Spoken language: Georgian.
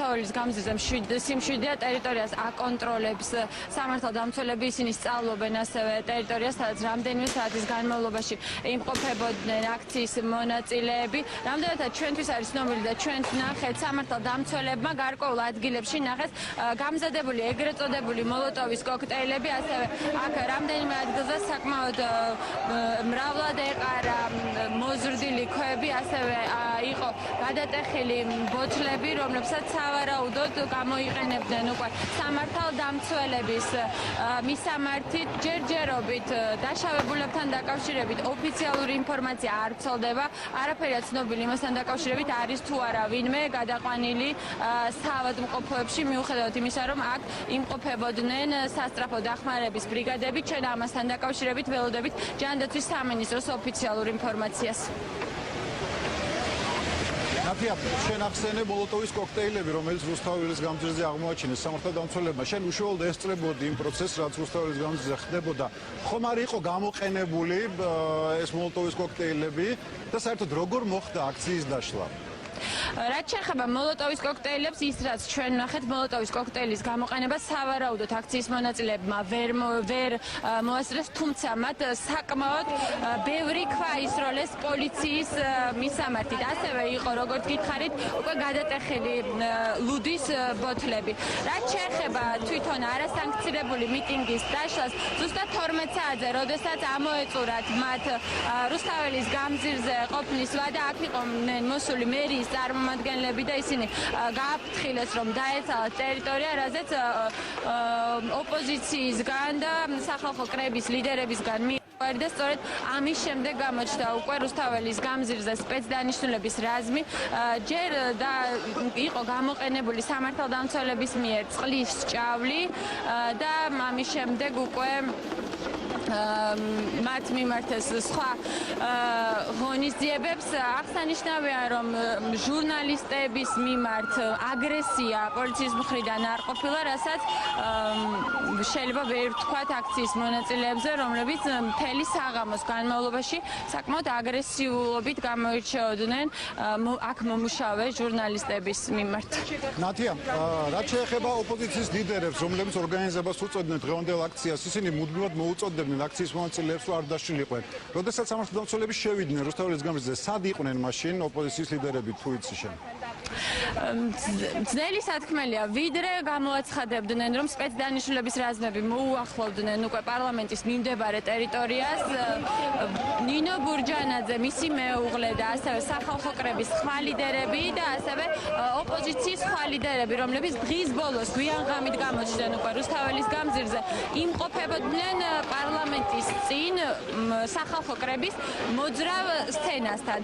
რუსთაველის გამზირზე სიმშვიდეა ტერიტორიას აკონტროლებს სამართალდამცველები, ისინი სწავლობენ ასევე ტერიტორიას, სადაც რამდენიმე საათის განმავლობაში იმყოფებოდნენ აქციის მონაწილეები. რამდენადაც ჩვენთვის არის ცნობილი და ჩვენც ნახეთ, სამართალდამცველებმა გარკვეულ ადგილებში ნახეს გამზადებული ეგრეთ წოდებული მოლოტოვის კოქტეილები, ასევე აქ რამდენიმე ადგილზე საკმაოდ მრავლად ეყარა მოზრდილი ქვები, ასევე იყო გადატეხილი ბოთლები, რომლებსაც სავარაუდოდ გამოიყენებდნენ უკვე სამართალდამცველების მისამართით. ჯერჯერობით დაშავებულებთან დაკავშირებით ოფიციალური ინფორმაცია არ ვრცელდება, არაფერია ცნობილი იმასთან დაკავშირებით არის თუ არა ვინმე გადაყვანილი საავადმყოფოებში, მიუხედავად იმისა, რომ აქ იმყოფებოდნენ სასწრაფო დახმარების ბრიგადები. ჩვენ ამასთან დაკავშირებით ველოდებით ჯანდაცვის სამინისტროს ოფიციალურ ინფორმაციას. ნათია, შენ ახსენე მოლოტოვის კოქტეილები, რომელიც რუსთაველის გამზირზე აღმოაჩინეს სამართალდამცველებმა. შენ უშუალოდ ესწრებოდი იმ პროცესს, რაც რუსთაველის გამზირზე ხდებოდა. ხომ არ იყო გამოყენებული ეს მოლოტოვის კოქტეილები და საერთოდ როგორ მოხდა აქციის დაშლა? რაც შეეხება მოლოტოვის კოქტეილებს, ის რაც ჩვენ ნახეთ, მოლოტოვის კოქტეილის გამოყენება სავარაუდოდ აქციის მონაწილეებმა ვერ მოასწრეს, თუმცა მათ საკმაოდ ბევრი ქვა ისროლეს პოლიციის მისამართით. ასევე იყო, როგორც გითხარით, უკვე გადატეხილი ლუდის ბოთლები. რაც შეეხება თვითონ არასანქცირებული მიტინგის დაშლას, ზუსტად 12 საათზე, როდესაც ამოეწურათ მათ რუსთაველის გამზირზე ყოფნის ვადა, აქ იყვნენ მოსული მერიის წარმომადგენლები და ისინი გააფრთხილეს, რომ დაეცალათ ტერიტორია, რაზეც ოპოზიციისგან და სახალხო კრების ლიდერებისგან და სწორედ ამის შემდეგ გამოჩნდა უკვე რუსთაველის გამზირზე სპეცდანიშნულების რაზმი. ჯერ იყო გამოყენებული სამართალდამცველების მიერ წყლის ჭავლი და ამის შემდეგ უკვე მათ მიმართეს სხვა ღონისძიებებს. აღსანიშნავია, რომ ჟურნალისტების მიმართ აგრესია პოლიციის მხრიდან არ ყოფილა, რასაც შეიძლება ვერ ვთქვათ აქციის მონაწილეებზე, რომლებიც მთელი საღამოს განმავლობაში საკმაოდ აგრესიულობით გამოირჩეოდნენ აქ მომუშავე ჟურნალისტების მიმართ. ნათია, რაც შეეხება ოპოზიციის ლიდერებს, რომლებიც ორგანიზებას უწოდებდნენ დღევანდელ აქციას, ისინი მუდმივად მოუწოდებდნენ აქციის მონაწილეებს, რომ არ დაშლიყვნენ. როდესაც სამართალდამცველები შევიდნენ რუსთაველის გამზირზე, სად იყვნენ მაშინ ოპოზიციის ლიდერები, თუ იცი შენ? ძნელი სათქმელია, ვიდრე გამოაცხადებდნენ, რომ სპეცდანიშნულების რაზმები მოუახლოვდნენ უკვე პარლამენტის მიმდებარე ტერიტორიას, ნინო ბურჯანაძე, მისი მეუღლე და ასევე სახალხო კრების სხვა ლიდერები და ასევე ოპოზიციის სხვა ლიდერები, რომლებიც დღის ბოლოს გვიან-ღამით გამოჩნდნენ უკვე რუსთაველის გამზირზე, იმყოფებოდნენ პარლამენტის წინ სახალხო კრების მოძრავ სცენასთან.